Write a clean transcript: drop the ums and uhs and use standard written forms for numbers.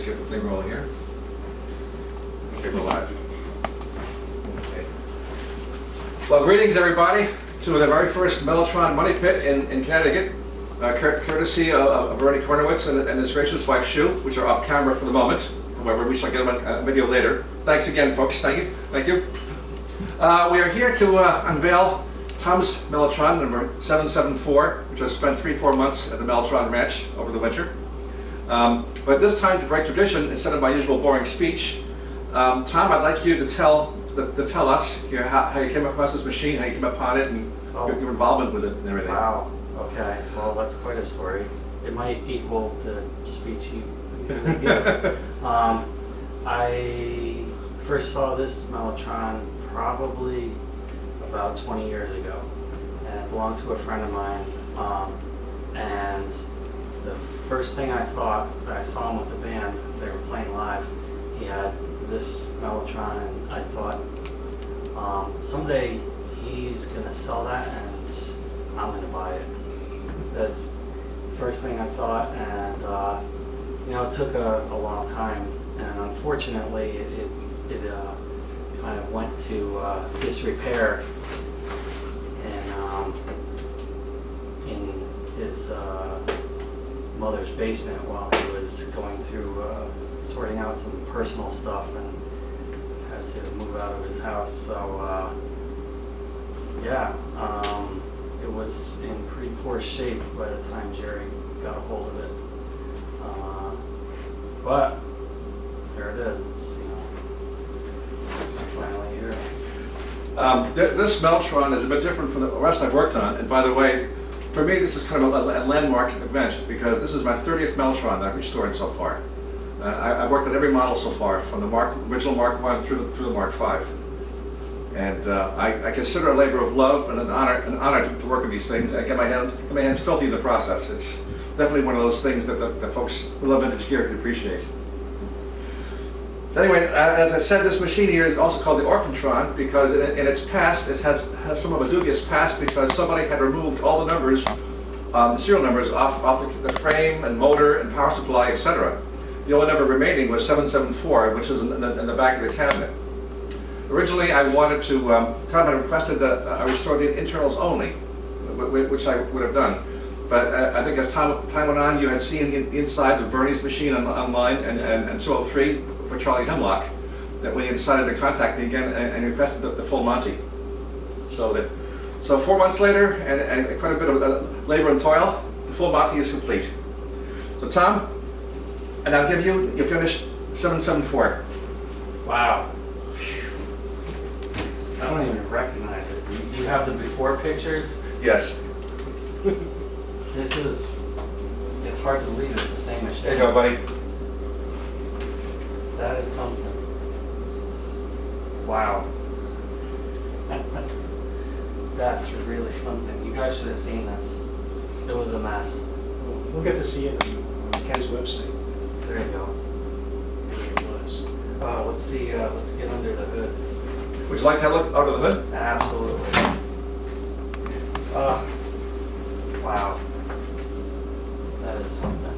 just get the thing rolling here. Okay, we're live. Okay. Well, greetings everybody to the very first Mellotron Moneypit in Connecticut, courtesy of Bernie Kornowitz and his gracious wife Shu, which are off camera for the moment. However, we shall get them on video later. Thanks again, folks. Thank you. Thank you. We are here to unveil Tom's Mellotron number 774, which has spent 3-4 months at the Mellotron Ranch over the winter. But this time, to break tradition, instead of my usual boring speech, Tom, I'd like you to tell us here how you came across this machine, how you came upon it, and your involvement with it and everything. Wow. Okay. Well, that's quite a story. It might equal the speech you usually give. I first saw this Mellotron probably about 20 years ago, and it belonged to a friend of mine. And the first thing I thought, I saw him with a band, they were playing live, he had this Mellotron, and I thought, someday he's gonna sell that and I'm gonna buy it. That's the first thing I thought, and you know, it took a long time, and unfortunately it kind of went to disrepair in his mother's basement while he was going through sorting out some personal stuff and had to move out of his house. So yeah, it was in pretty poor shape by the time Jerry got a hold of it. But there it is. It's, you know, finally here. This Mellotron is a bit different from the rest I've worked on, and by the way, for me this is kind of a landmark event because this is my 30th Mellotron that I've restored so far. I've worked on every model so far, from the original Mark I through the Mark V. And I consider it a labor of love and an honor to work with these things. I get my hands filthy in the process. It's definitely one of those things that folks who love vintage gear can appreciate. So anyway, as I said, this machine here is also called the Orphantron because in its past, it has some of a dubious past because somebody had removed all the numbers, the serial numbers off the frame and motor and power supply, etc. The only number remaining was 774, which is in the back of the cabinet. Originally, I wanted to, Tom had requested that I restore the internals only, which I would have done. But I think as time went on, you had seen the insides of Bernie's machine online and 203 for Charlie Hemlock, that when you decided to contact me again and requested the full Monty. So 4 months later, and quite a bit of labor and toil, the full Monty is complete. So Tom, and I'll give you finished 774. Wow. I don't even recognize it. You have the before pictures? Yes. This is, it's hard to believe it's the same machine. There you go, buddy. That is something. Wow. That's really something. You guys should have seen this. It was a mess. We'll get to see it on Ken's website. There you go. It was. Let's see, let's get under the hood. Would you like to have a look under the hood? Absolutely. Wow. That is something.